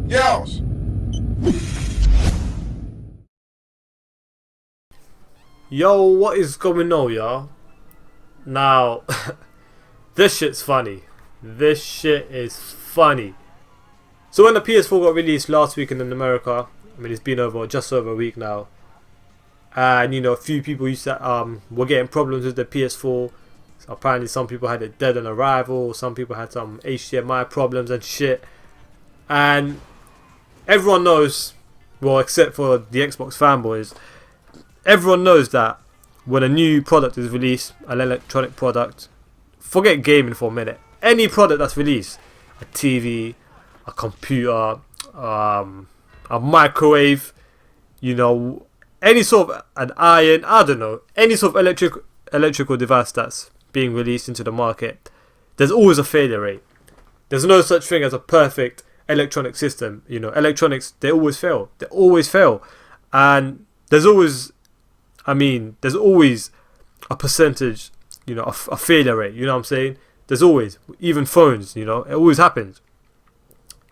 Yos. Yo, what is going on, y'all? Now, this shit's funny. This shit is funny. So when the PS4 got released last week in America, I mean it's been just over a week now, and you know a few people used to were getting problems with the PS4. So apparently some people had it dead on arrival, some people had some HDMI problems and shit, and everyone knows, well except for the Xbox fanboys, everyone knows that when a new product is released, an electronic product, forget gaming for a minute, any product that's released, a TV, a computer, a microwave, you know, any sort of an iron, I don't know, any sort of electrical device that's being released into the market, there's always a failure rate. There's no such thing as a perfect electronic system. You know, electronics, they always fail. They always fail. And there's always a percentage, you know, a failure rate, you know what I'm saying? There's always, even phones, you know, it always happens.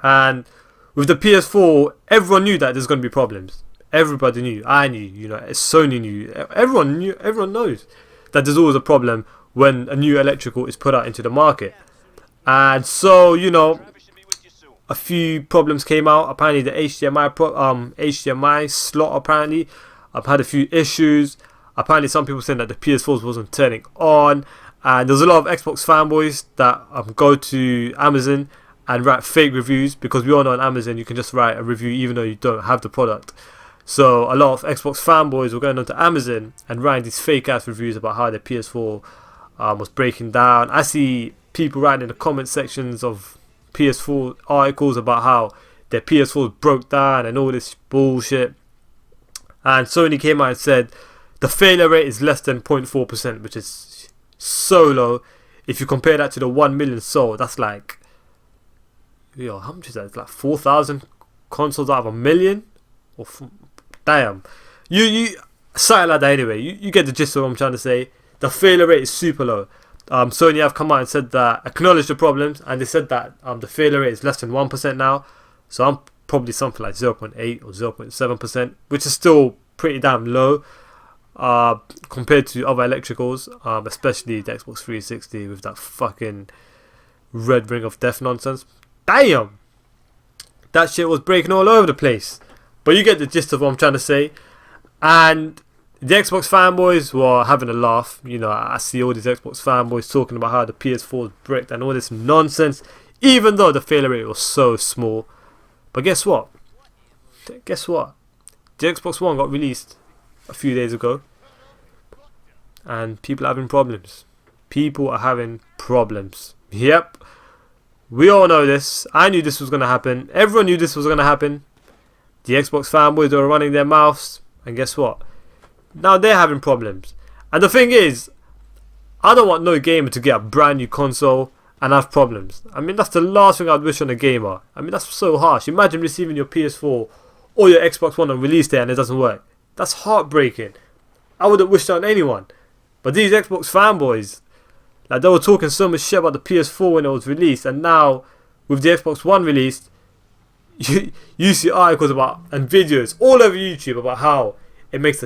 And with the PS4, everyone knew that there's going to be problems. Everybody knew. I knew, you know, Sony knew. Everyone knew. Everyone knows that there's always a problem when a new electrical is put out into the market. And so, you know, a few problems came out. Apparently the HDMI slot apparently had a few issues. Apparently some people saying that the PS4 wasn't turning on. And there's a lot of Xbox fanboys that go to Amazon and write fake reviews, because we all know on Amazon you can just write a review even though you don't have the product. So a lot of Xbox fanboys were going onto Amazon and writing these fake ass reviews about how their PS4 was breaking down. I see people writing in the comment sections of PS4 articles about how their PS4 broke down and all this bullshit. And Sony came out and said the failure rate is less than 0.4%, which is so low. If you compare that to the 1 million sold, that's like, yo, how much is that? It's like 4,000 consoles out of a million? Damn. You something like that anyway. You get the gist of what I'm trying to say. The failure rate is super low. Sony have come out and said that, acknowledged the problems, and they said that the failure rate is less than 1% now. So I'm probably something like 0.8 or 0.7%, which is still pretty damn low compared to other electricals, especially the Xbox 360 with that fucking red ring of death nonsense. Damn! That shit was breaking all over the place. But you get the gist of what I'm trying to say. And the Xbox fanboys were having a laugh. You know, I see all these Xbox fanboys talking about how the PS4 is bricked and all this nonsense, even though the failure rate was so small. But guess what? The Xbox One got released a few days ago, and people are having problems. People are having problems. Yep. We all know this. I knew this was going to happen. Everyone knew this was going to happen. The Xbox fanboys were running their mouths, and guess what? Now they're having problems. And the thing is, I don't want no gamer to get a brand new console and have problems. I mean, that's the last thing I'd wish on a gamer. I mean, that's so harsh. Imagine receiving your PS4 or your Xbox One on release day and it doesn't work. That's heartbreaking. I wouldn't wish that on anyone. But these Xbox fanboys, like, they were talking so much shit about the PS4 when it was released, and now with the Xbox One released, you see articles about and videos all over YouTube about how it makes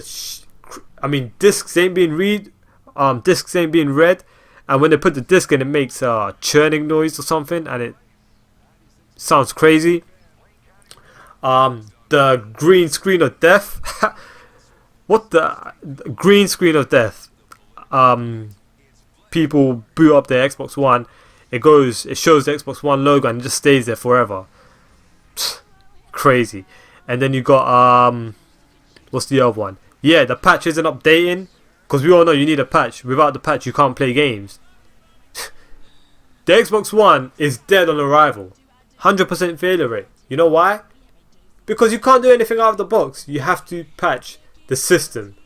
discs ain't being read, and when they put the disc in, it makes a churning noise or something, and it sounds crazy. The green screen of death. What the green screen of death? People boot up their Xbox One, it shows the Xbox One logo and it just stays there forever. Crazy. And then you got what's the other one? Yeah, the patch isn't updating, because we all know you need a patch. Without the patch you can't play games. The Xbox One is dead on arrival. 100% failure rate. You know why? Because you can't do anything out of the box. You have to patch the system,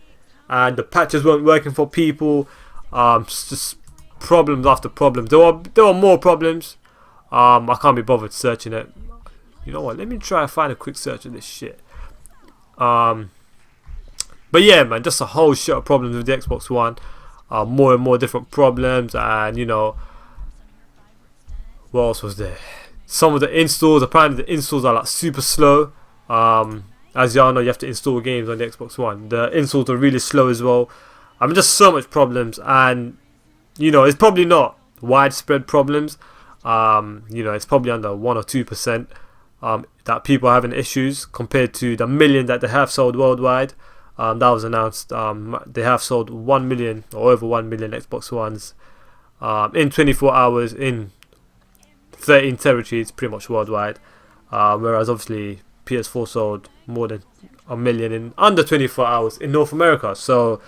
and the patches weren't working for people. Just problems after problems. There were more problems. I can't be bothered searching it. You know what? Let me try and find a quick search of this shit. But yeah, man, just a whole shit of problems with the Xbox One. More and more different problems, and you know, What else was there? Some of the installs, apparently the installs are like super slow. As y'all know, you have to install games on the Xbox One. The installs are really slow as well. I mean, just so much problems, and you know, it's probably not widespread problems. You know, it's probably under 1 or 2% that people are having issues compared to the million that they have sold worldwide. That was announced. They have sold 1 million or over 1 million Xbox Ones in 24 hours in 13 territories, pretty much worldwide. Whereas obviously PS4 sold more than 1 million in under 24 hours in North America. So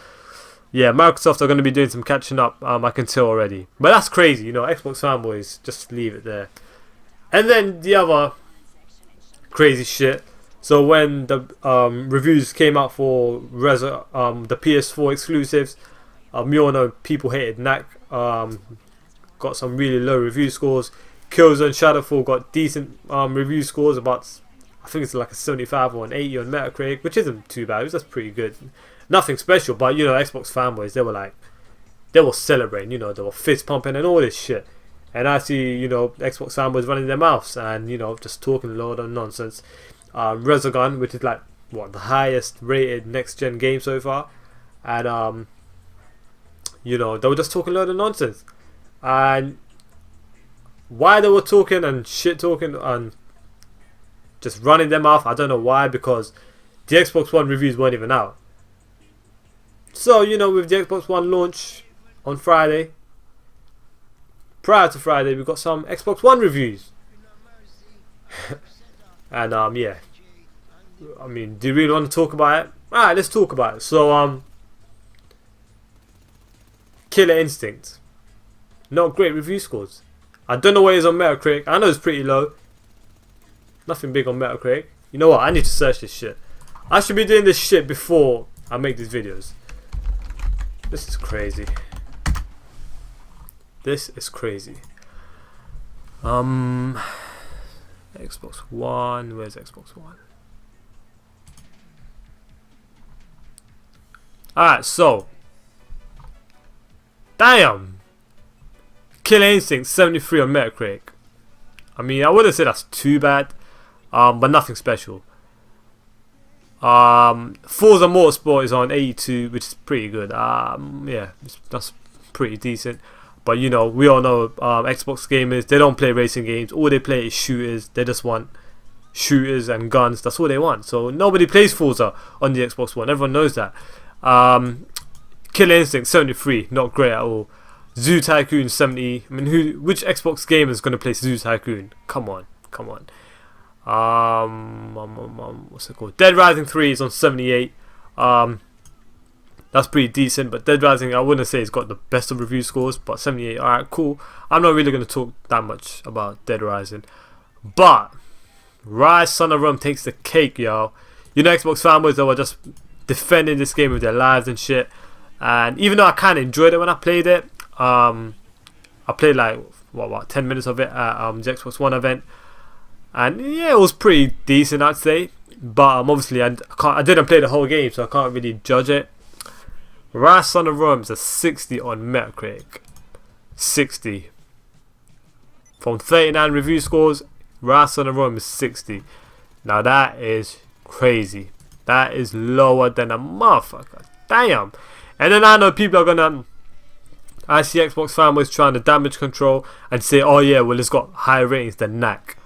yeah, Microsoft are going to be doing some catching up, I can tell already. But that's crazy, you know, Xbox fanboys, just leave it there. And then the other crazy shit. So when the reviews came out for the PS4 exclusives, we all know people hated Knack. Got some really low review scores. Killzone Shadowfall got decent review scores, about, I think it's like a 75 or an 80 on Metacritic, which isn't too bad. It was just pretty good. Nothing special, but you know, Xbox fanboys, they were celebrating, you know, they were fist pumping and all this shit. And I see, you know, Xbox fanboys running their mouths and, you know, just talking a load of nonsense. Resogun, which is like, what, the highest rated next gen game so far. And, you know, they were just talking a load of nonsense. And why they were talking and shit talking and just running their mouth, I don't know why, because the Xbox One reviews weren't even out. So, you know, with the Xbox One launch on Friday, prior to Friday, we got some Xbox One reviews. And, yeah. I mean, do you really want to talk about it? Alright, let's talk about it. So, Killer Instinct. Not great review scores. I don't know what it is on Metacritic. I know it's pretty low. Nothing big on Metacritic. You know what? I need to search this shit. I should be doing this shit before I make these videos. This is crazy. This is crazy. Xbox One. Where's Xbox One? Alright, so. Damn! Killer Instinct 73 on Metacritic. I mean, I wouldn't say that's too bad. But nothing special. Forza Motorsport is on 82, which is pretty good. Yeah, that's pretty decent. But you know, we all know Xbox gamers, they don't play racing games. All they play is shooters. They just want shooters and guns. That's all they want. So nobody plays Forza on the Xbox One. Everyone knows that. Killer Instinct 73, not great at all. Zoo Tycoon 70. I mean, which Xbox gamer is going to play Zoo Tycoon? Come on, come on. What's it called? Dead Rising 3 is on 78. That's pretty decent, but Dead Rising, I wouldn't say it's got the best of review scores, but 78, alright, cool. I'm not really going to talk that much about Dead Rising, but Rise Son of Rome takes the cake, y'all. You know, Xbox fanboys that were just defending this game with their lives and shit, and even though I kind of enjoyed it when I played it, I played like, what 10 minutes of it at the Xbox One event. And yeah, it was pretty decent, I'd say. But obviously, I didn't play the whole game, so I can't really judge it. Rise Son of Rome is a 60 on Metacritic. 60. From 39 review scores, Rise Son of Rome is 60. Now that is crazy. That is lower than a motherfucker. Damn. And then I know people are gonna... I see Xbox fanboys trying to damage control and say, oh yeah, well it's got higher ratings than Knack.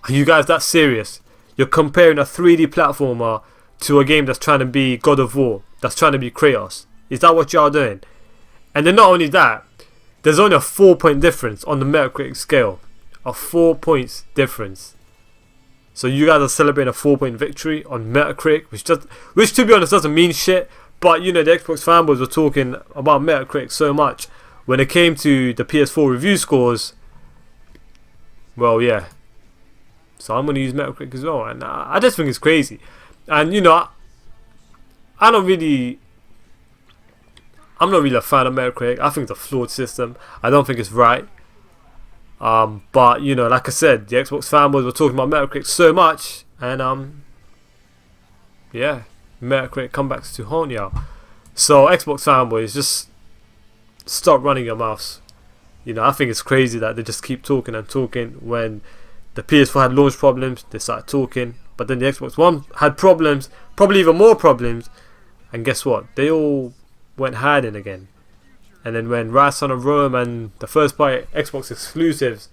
Are you guys that serious? You're comparing a 3D platformer to a game that's trying to be God of War, that's trying to be Kratos. Is that what y'all doing? And then not only that, there's only a 4-point difference on the Metacritic scale. A 4 points difference. So you guys are celebrating a 4-point victory on Metacritic, which to be honest doesn't mean shit. But you know, the Xbox fanboys were talking about Metacritic so much when it came to the PS4 review scores. Well, yeah. So I'm going to use Metacritic as well, and I just think it's crazy. And you know, I'm not really a fan of Metacritic. I think it's a flawed system. I don't think it's right. But you know, like I said, the Xbox fanboys were talking about Metacritic so much, and yeah, Metacritic comebacks to haunt y'all. So Xbox fanboys, just stop running your mouths. You know, I think it's crazy that they just keep talking and talking. When the PS4 had launch problems, they started talking. But then the Xbox One had problems, probably even more problems. And guess what? They all went hiding again. And then when Rise Son of Rome and the first party Xbox exclusives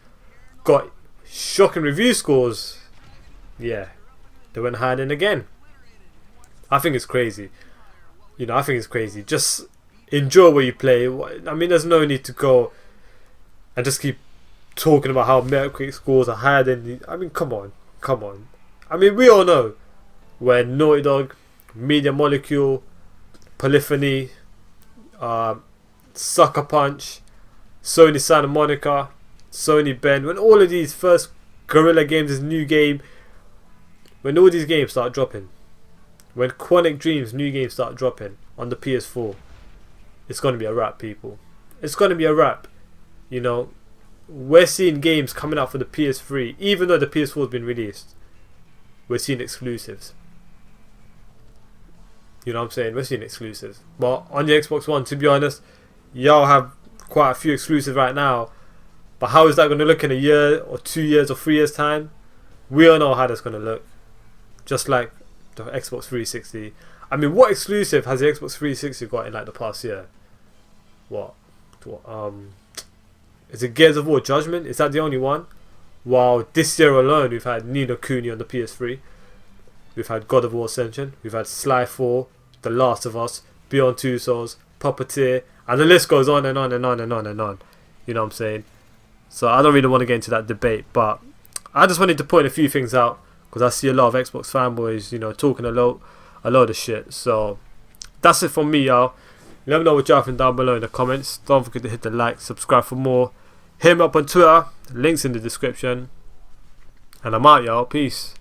got shocking review scores, yeah, they went hiding again. I think it's crazy. You know, I think it's crazy. Just enjoy what you play. I mean, there's no need to go and just keep talking about how Metacritic scores are higher than... I mean, come on. I mean, we all know when Naughty Dog, Media Molecule, Polyphony, Sucker Punch, Sony Santa Monica, Sony Bend, when all of these first Guerrilla Games' new game, when all these games start dropping, when Quantic Dream's new games start dropping on the PS4, it's going to be a wrap, people. It's going to be a wrap. You know, we're seeing games coming out for the PS3, even though the PS4 has been released. We're seeing exclusives. You know what I'm saying? We're seeing exclusives. But on the Xbox One, to be honest, y'all have quite a few exclusives right now. But how is that going to look in a year or 2 years or 3 years time? We all know how that's going to look. Just like the Xbox 360. I mean, what exclusive has the Xbox 360 got in like the past year? What? Is it Gears of War Judgment? Is that the only one? While this year alone we've had Ni no Kuni on the PS3. We've had God of War Ascension. We've had Sly 4, The Last of Us, Beyond Two Souls, Puppeteer, and the list goes on and on and on and on and on. You know what I'm saying? So I don't really want to get into that debate, but I just wanted to point a few things out because I see a lot of Xbox fanboys, you know, talking a lot of shit. So that's it from me, y'all. Let me know what y'all think down below in the comments. Don't forget to hit the like, subscribe for more. Hit me up on Twitter, links in the description. And I'm out, y'all. Peace.